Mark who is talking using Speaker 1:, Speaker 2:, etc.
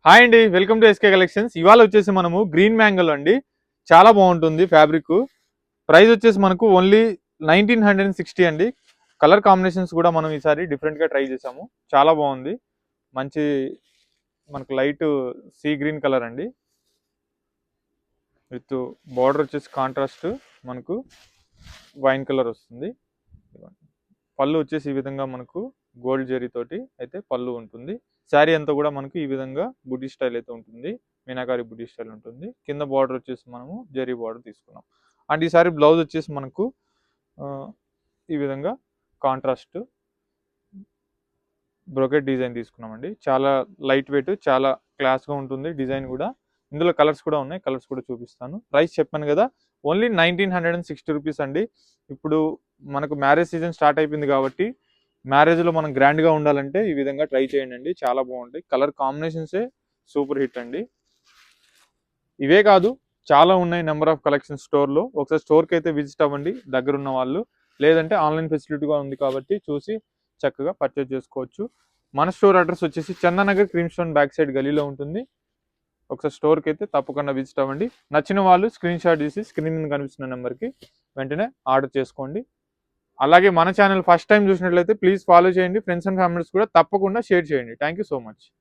Speaker 1: Hi అండి, welcome to SK collections. ఇవాళ వచ్చేసి మనము గ్రీన్ మ్యాంగోలో అండి. చాలా బాగుంటుంది ఫ్యాబ్రిక్. ప్రైస్ వచ్చేసి మనకు ఓన్లీ 1960 అండి. కలర్ కాంబినేషన్స్ కూడా మనం ఈసారి డిఫరెంట్గా ట్రై చేసాము. చాలా బాగుంది. మంచి మనకు లైట్ సీ గ్రీన్ కలర్ అండి. విత్ బార్డర్ వచ్చేసి కాంట్రాస్ట్ మనకు వైన్ కలర్ వస్తుంది. పళ్ళు వచ్చేసి ఈ విధంగా మనకు గోల్డ్ జరీ తోటి అయితే పళ్ళు ఉంటుంది. శారీ అంతా కూడా మనకు ఈ విధంగా బుడ్డీ స్టైల్ అయితే ఉంటుంది. మీనాకారి బుడ్డీ స్టైల్ ఉంటుంది. కింద బార్డర్ వచ్చేసి మనము జరీ బార్డర్ తీసుకున్నాం. అండ్ ఈ సారీ బ్లౌజ్ వచ్చేసి మనకు ఈ విధంగా కాంట్రాస్ట్ బ్రోకెట్ డిజైన్ తీసుకున్నామండి. చాలా లైట్ వెయిట్, చాలా క్లాస్గా ఉంటుంది డిజైన్ కూడా. ఇందులో కలర్స్ కూడా ఉన్నాయి, కలర్స్ కూడా చూపిస్తాను. ప్రైస్ చెప్పాను కదా, ఓన్లీ 1960 రూపీస్ అండి. ఇప్పుడు మనకు మ్యారేజ్ సీజన్ స్టార్ట్ అయిపోయింది కాబట్టి మ్యారేజ్లో మనం గ్రాండ్గా ఉండాలంటే ఈ విధంగా ట్రై చేయండి అండి. చాలా బాగుంటాయి. కలర్ కాంబినేషన్సే సూపర్ హిట్ అండి. ఇవే కాదు, చాలా ఉన్నాయి నెంబర్ ఆఫ్ కలెక్షన్ స్టోర్లో. ఒకసారి స్టోర్కి అయితే విజిట్ అవ్వండి దగ్గరున్న వాళ్ళు. లేదంటే ఆన్లైన్ ఫెసిలిటీగా ఉంది కాబట్టి చూసి చక్కగా పర్చేజ్ చేసుకోవచ్చు. మన స్టోర్ అడ్రస్ వచ్చేసి Chandanagar cream stone back side గలీలో ఉంటుంది. ఒకసారి స్టోర్కి అయితే తప్పకుండా విజిట్ అవ్వండి. నచ్చిన వాళ్ళు స్క్రీన్ షాట్ తీసి స్క్రీన్ మీద కనిపిస్తున్న నెంబర్కి వెంటనే ఆర్డర్ చేసుకోండి. అలాగే మన ఛానల్ ఫస్ట్ టైం చూసినట్లయితే ప్లీజ్ ఫాలో చేయండి. ఫ్రెండ్స్ అండ్ ఫ్యామిలీస్ కూడా తప్పకుండా షేర్ చేయండి. Thank you so much.